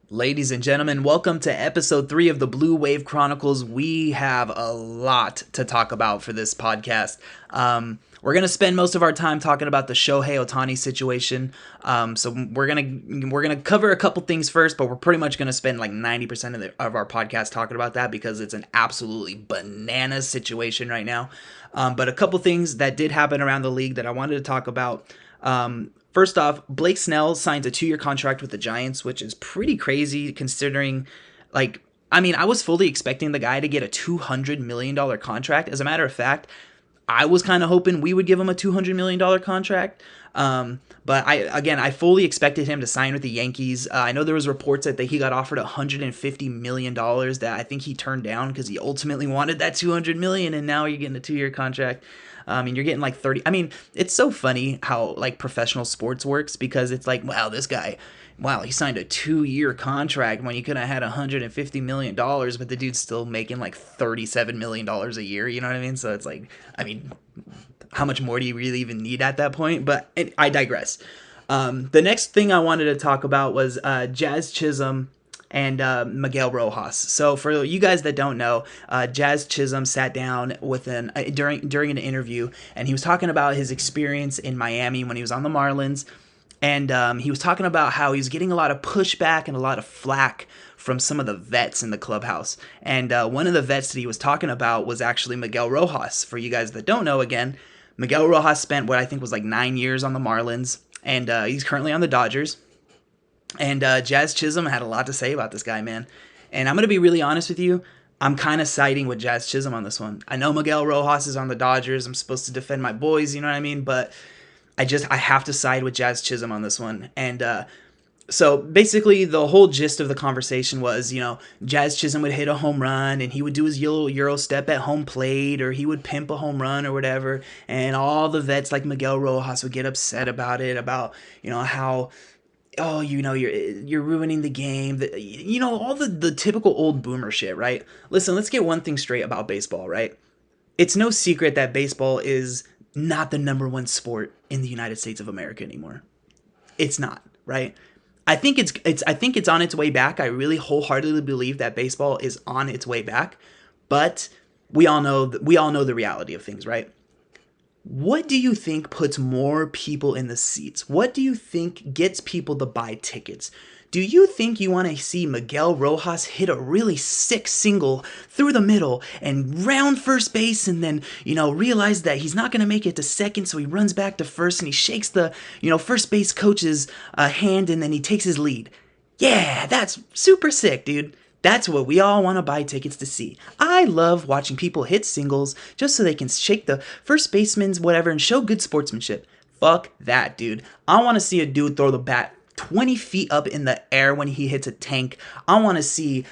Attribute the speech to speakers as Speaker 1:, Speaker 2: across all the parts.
Speaker 1: Ladies and gentlemen, welcome to episode 3 of the Blue Wave Chronicles. We have a lot to talk about for this podcast. We're gonna spend most of our time talking about the Shohei Ohtani situation. So we're gonna cover a couple things first, but we're pretty much gonna spend like 90% of our podcast talking about that because it's an absolutely bananas situation right now. But a couple things that did happen around the league that I wanted to talk about. First off, Blake Snell signs a 2-year contract with the Giants, which is pretty crazy considering, I was fully expecting the guy to get a $200 million contract. As a matter of fact, I was kind of hoping we would give him a $200 million contract. But I fully expected him to sign with the Yankees. I know there was reports that he got offered $150 million that I think he turned down because he ultimately wanted that $200 million, and now you're getting a 2-year contract. And you're getting like 30. I mean, it's so funny how like professional sports works because it's like, wow, he signed a 2-year contract when you could have had $150 million, but the dude's still making like $37 million a year. You know what I mean? So it's like, how much more do you really even need at that point? But I digress. The next thing I wanted to talk about was Jazz Chisholm and Miguel Rojas. So for you guys that don't know, Jazz Chisholm sat down with during an interview, and he was talking about his experience in Miami when he was on the Marlins, and he was talking about how he was getting a lot of pushback and a lot of flack from some of the vets in the clubhouse. And one of the vets that he was talking about was actually Miguel Rojas. For you guys that don't know, again, Miguel Rojas spent what I think was like 9 years on the Marlins, and he's currently on the Dodgers. And Jazz Chisholm had a lot to say about this guy, man. And I'm going to be really honest with you. I'm kind of siding with Jazz Chisholm on this one. I know Miguel Rojas is on the Dodgers. I'm supposed to defend my boys, you know what I mean? But I have to side with Jazz Chisholm on this one. And so basically the whole gist of the conversation was, Jazz Chisholm would hit a home run and he would do his Euro step at home plate, or he would pimp a home run or whatever. And all the vets like Miguel Rojas would get upset about it, about, how you're ruining the game. All the typical old boomer shit, right? Listen, let's get one thing straight about baseball, right? It's no secret that baseball is not the number one sport in the United States of America anymore. It's not, right? I think it's on its way back. I really wholeheartedly believe that baseball is on its way back, but we all know the reality of things, right? What do you think puts more people in the seats? What do you think gets people to buy tickets? Do you think you want to see Miguel Rojas hit a really sick single through the middle and round first base, and then, realize that he's not going to make it to second, so he runs back to first and he shakes the, first base coach's hand, and then he takes his lead? Yeah, that's super sick, dude. That's what we all want to buy tickets to see. I love watching people hit singles just so they can shake the first baseman's whatever and show good sportsmanship. Fuck that, dude. I want to see a dude throw the bat 20 feet up in the air when he hits a tank. I want to see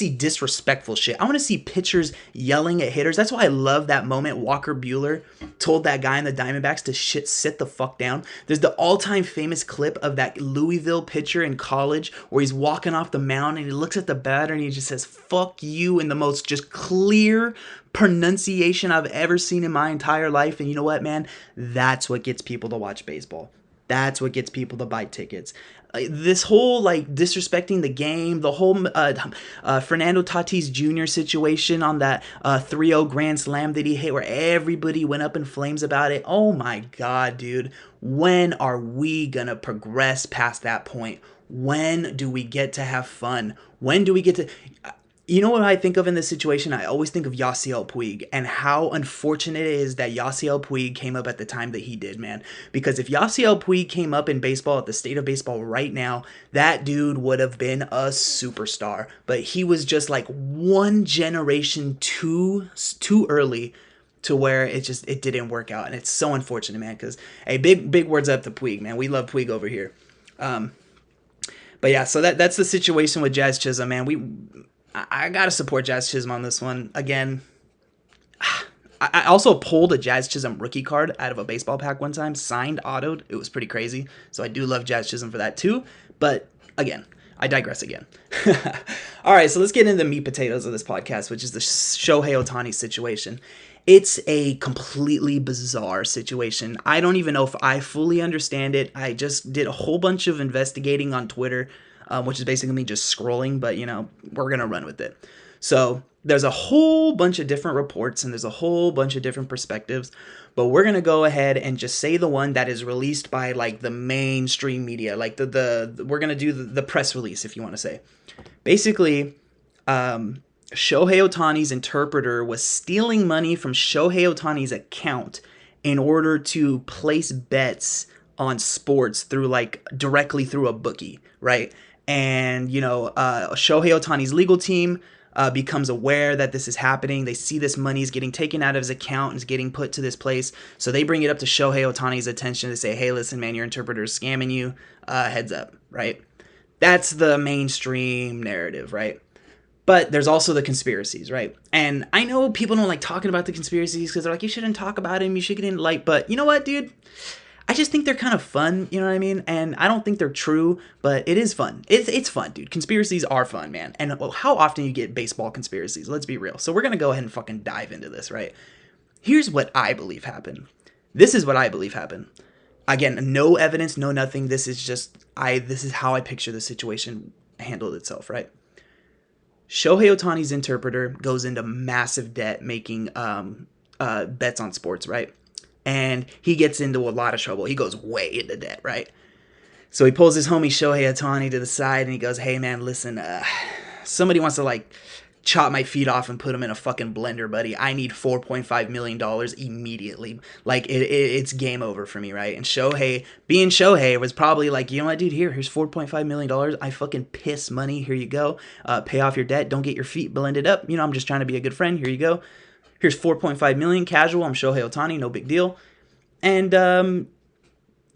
Speaker 1: disrespectful shit. I want to see pitchers yelling at hitters. That's why I love that moment Walker Buehler told that guy in the Diamondbacks to sit the fuck down. There's the all-time famous clip of that Louisville pitcher in college where he's walking off the mound and he looks at the batter and he just says, "Fuck you," in the most just clear pronunciation I've ever seen in my entire life. And you know what, man? That's what gets people to watch baseball. That's what gets people to buy tickets. This whole disrespecting the game, the whole Fernando Tatis Jr. situation on that 3-0 grand slam that he hit where everybody went up in flames about it. Oh my God, dude. When are we gonna progress past that point? When do we get to have fun? When do we get to... You know what I think of in this situation? I always think of Yasiel Puig and how unfortunate it is that Yasiel Puig came up at the time that he did, man. Because if Yasiel Puig came up in baseball, at the state of baseball right now, that dude would have been a superstar. But he was just like one generation too early to where it didn't work out. And it's so unfortunate, man, because, hey, big words up to Puig, man. We love Puig over here. But yeah, so that's the situation with Jazz Chisholm, man. I gotta support Jazz Chisholm on this one. Again, I also pulled a Jazz Chisholm rookie card out of a baseball pack one time, signed, autoed. It was pretty crazy. So I do love Jazz Chisholm for that too. But again, I digress again. All right, so let's get into the meat potatoes of this podcast, which is the Shohei Ohtani situation. It's a completely bizarre situation. I don't even know if I fully understand it. I just did a whole bunch of investigating on Twitter. which is basically me just scrolling, but, we're going to run with it. So there's a whole bunch of different reports and there's a whole bunch of different perspectives, but we're going to go ahead and just say the one that is released by like the mainstream media, like we're going to do the press release, if you want to say. Basically, Shohei Ohtani's interpreter was stealing money from Shohei Ohtani's account in order to place bets on sports through like directly through a bookie, right? And, Shohei Ohtani's legal team becomes aware that this is happening. They see this money is getting taken out of his account and is getting put to this place. So they bring it up to Shohei Ohtani's attention to say, hey, listen, man, your interpreter is scamming you. Heads up, right? That's the mainstream narrative, right? But there's also the conspiracies, right? And I know people don't like talking about the conspiracies because they're like, you shouldn't talk about them. You should get in light. But you know what, dude? I just think they're kind of fun, you know what I mean? And I don't think they're true, but it is fun. It's fun, dude. Conspiracies are fun, man. And how often you get baseball conspiracies? Let's be real. So we're going to go ahead and fucking dive into this, right? Here's what I believe happened. This is what I believe happened. Again, no evidence, no nothing. This is how I picture the situation handled itself, right? Shohei Ohtani's interpreter goes into massive debt making bets on sports, right? And he gets into a lot of trouble. He goes way into debt, right? So he pulls his homie Shohei Ohtani to the side and he goes, hey man, listen, somebody wants to like chop my feet off and put them in a fucking blender, buddy. I need $4.5 million immediately. Like it's game over for me, right? And Shohei, being Shohei, was probably like, you know what, dude, here's $4.5 million. I fucking piss money. Here you go. Pay off your debt. Don't get your feet blended up. I'm just trying to be a good friend. Here you go. Here's $4.5 million casual. I'm Shohei Ohtani. No big deal. And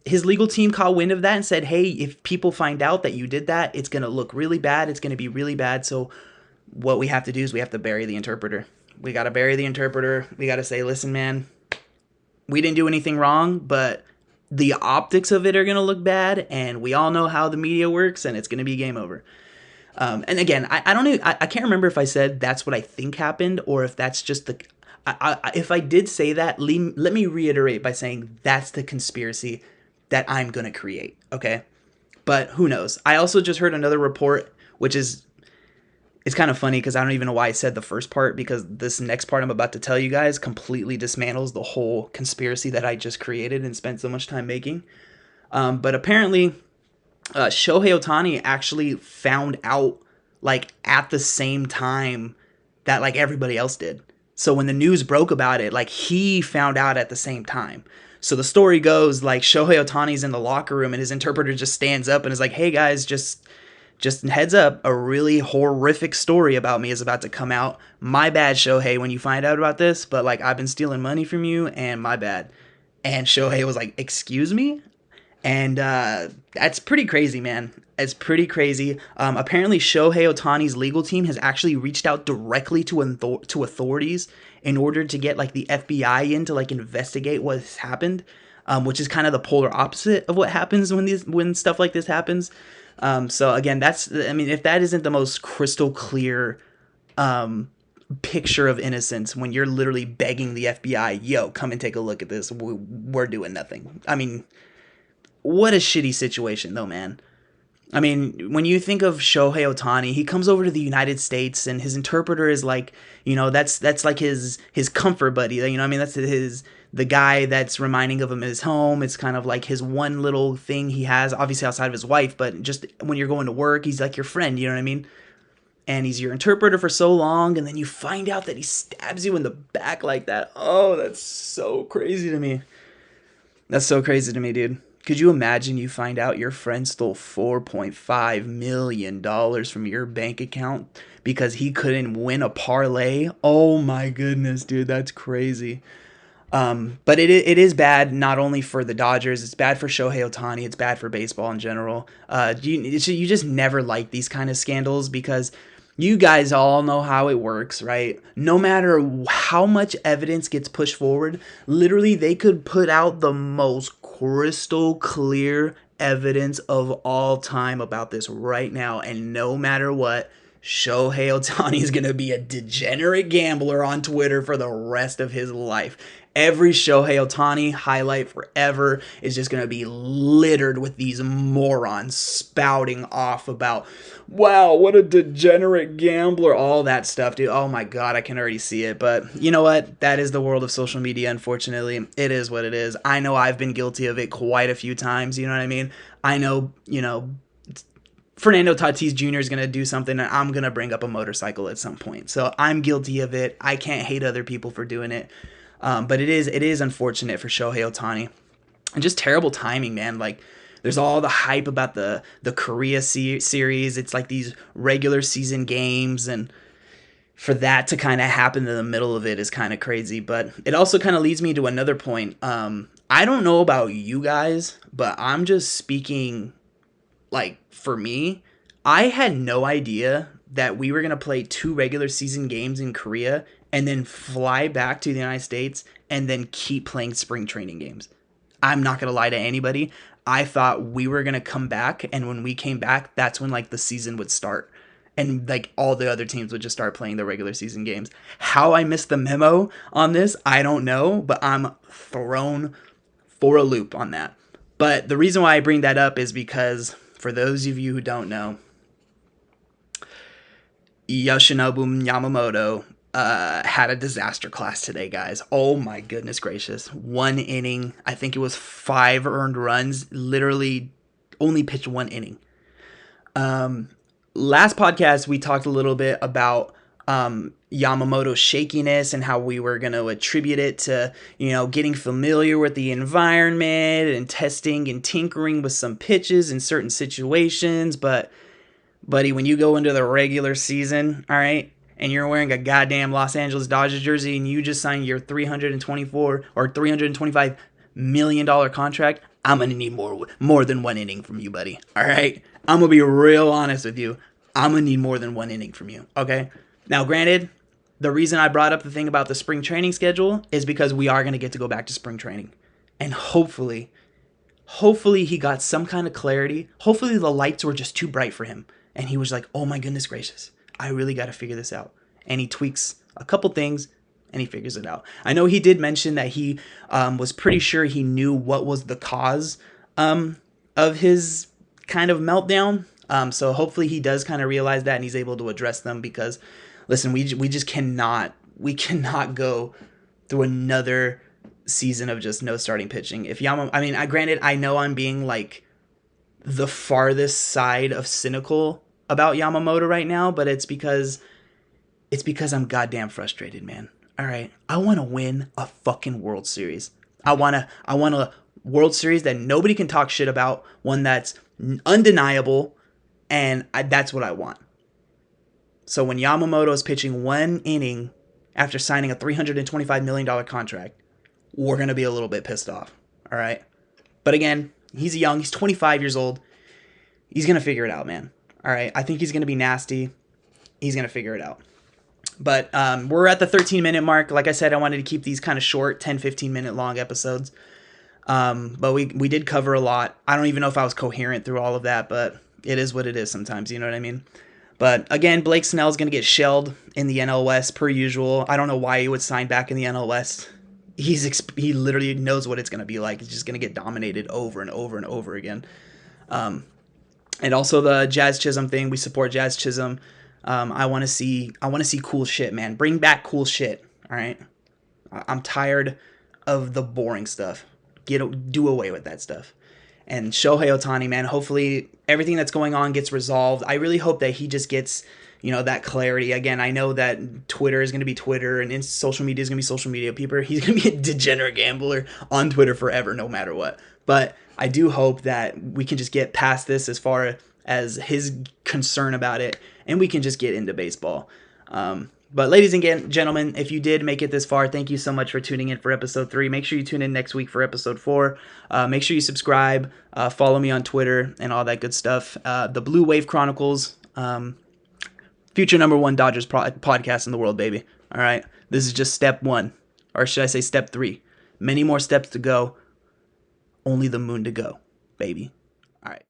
Speaker 1: his legal team caught wind of that and said, hey, if people find out that you did that, it's going to look really bad. It's going to be really bad. So what we have to do is we have to bury the interpreter. We got to bury the interpreter. We got to say, listen, man, we didn't do anything wrong, but the optics of it are going to look bad. And we all know how the media works and it's going to be game over. And again, I don't know. I can't remember if I said that's what I think happened or if that's just if I did say that, let me reiterate by saying that's the conspiracy that I'm going to create. Okay. But who knows? I also just heard another report, which is, it's kind of funny because I don't even know why I said the first part, because this next part I'm about to tell you guys completely dismantles the whole conspiracy that I just created and spent so much time making. But apparently, Shohei Ohtani actually found out like at the same time that like everybody else did. So when the news broke about it, like he found out at the same time. So the story goes like Shohei Ohtani's in the locker room and his interpreter just stands up and is like, hey guys, just heads up, a really horrific story about me is about to come out. My bad, Shohei, when you find out about this, but like I've been stealing money from you and my bad. And Shohei was like, excuse me? And that's pretty crazy, man. It's pretty crazy. Apparently, Shohei Ohtani's legal team has actually reached out directly to authorities in order to get like the FBI in to like investigate what's happened, which is kind of the polar opposite of what happens when stuff like this happens. So again, if that isn't the most crystal clear picture of innocence when you're literally begging the FBI, yo, come and take a look at this. We're doing nothing. I mean, what a shitty situation, though, man. I mean, when you think of Shohei Ohtani, he comes over to the United States, and his interpreter is like, that's like his comfort buddy. That's the guy that's reminding of him his home. It's kind of like his one little thing he has, obviously outside of his wife, but just when you're going to work, he's like your friend. You know what I mean? And he's your interpreter for so long, and then you find out that he stabs you in the back like that. Oh, that's so crazy to me. That's so crazy to me, dude. Could you imagine you find out your friend stole $4.5 million from your bank account because he couldn't win a parlay? Oh my goodness, dude, that's crazy. But it is bad not only for the Dodgers, it's bad for Shohei Ohtani, it's bad for baseball in general. You just never like these kind of scandals because you guys all know how it works, right? No matter how much evidence gets pushed forward, literally they could put out the most crystal clear evidence of all time about this right now, and no matter what, Shohei Ohtani is going to be a degenerate gambler on Twitter for the rest of his life. Every Shohei Ohtani highlight forever is just going to be littered with these morons spouting off about, wow, what a degenerate gambler, all that stuff, dude. Oh my God, I can already see it. But you know what? That is the world of social media, unfortunately. It is what it is. I know I've been guilty of it quite a few times, you know what I mean? I know, Fernando Tatis Jr. is going to do something and I'm going to bring up a motorcycle at some point. So I'm guilty of it. I can't hate other people for doing it. But it is unfortunate for Shohei Ohtani. And just terrible timing, man. Like, there's all the hype about the Korea series. It's like these regular season games. And for that to kind of happen in the middle of it is kind of crazy. But it also kind of leads me to another point. I don't know about you guys, but I'm just speaking, like, for me, I had no idea that we were going to play 2 regular season games in Korea and then fly back to the United States and then keep playing spring training games. I'm not going to lie to anybody. I thought we were going to come back, and when we came back, that's when, like, the season would start. And, like, all the other teams would just start playing the regular season games. How I missed the memo on this, I don't know, but I'm thrown for a loop on that. But the reason why I bring that up is because, for those of you who don't know, Yoshinobu Yamamoto had a disaster class today, guys. Oh my goodness gracious. 1 inning. I think it was 5 earned runs. Literally only pitched 1 inning. Last podcast, we talked a little bit about Yamamoto's shakiness and how we were going to attribute it to, getting familiar with the environment and testing and tinkering with some pitches in certain situations. But, buddy, when you go into the regular season, all right, and you're wearing a goddamn Los Angeles Dodgers jersey and you just signed your $324 or $325 million contract, I'm going to need more than 1 inning from you, buddy. All right? I'm going to be real honest with you. I'm going to need more than 1 inning from you, okay? Now, granted, the reason I brought up the thing about the spring training schedule is because we are going to get to go back to spring training. And hopefully he got some kind of clarity. Hopefully the lights were just too bright for him. And he was like, oh my goodness gracious, I really got to figure this out. And he tweaks a couple things and he figures it out. I know he did mention that he was pretty sure he knew what was the cause of his kind of meltdown. So hopefully he does kind of realize that and he's able to address them because, listen, we just cannot go through another season of just no starting pitching. If granted, I know I'm being like the farthest side of cynical about Yamamoto right now, but it's because I'm goddamn frustrated, man. All right, I want to win a fucking World Series. I want a World Series that nobody can talk shit about, one that's undeniable, and that's what I want. So when Yamamoto is pitching 1 inning after signing a $325 million contract, we're going to be a little bit pissed off, all right? But again, he's 25 years old. He's going to figure it out, man. All right, I think he's going to be nasty. He's going to figure it out. But we're at the 13-minute mark. Like I said, I wanted to keep these kind of short, 10, 15-minute long episodes. But we did cover a lot. I don't even know if I was coherent through all of that, but it is what it is sometimes, you know what I mean? But again, Blake Snell is going to get shelled in the NL West per usual. I don't know why he would sign back in the NL West. He literally knows what it's going to be like. He's just going to get dominated over and over and over again. And also the Jazz Chisholm thing. We support Jazz Chisholm. I want to see cool shit, man. Bring back cool shit. All right. I'm tired of the boring stuff. Do away with that stuff. And Shohei Ohtani, man, hopefully everything that's going on gets resolved. I really hope that he just gets, that clarity. Again, I know that Twitter is going to be Twitter and social media is going to be social media. He's going to be a degenerate gambler on Twitter forever, no matter what. But I do hope that we can just get past this as far as his concern about it, and we can just get into baseball. But ladies and gentlemen, if you did make it this far, thank you so much for tuning in for episode 3. Make sure you tune in next week for episode 4. Make sure you subscribe, follow me on Twitter, and all that good stuff. The Blue Wave Chronicles, future #1 Dodgers podcast in the world, baby. All right, this is just step 1, or should I say step 3? Many more steps to go. Only the moon to go, baby. All right.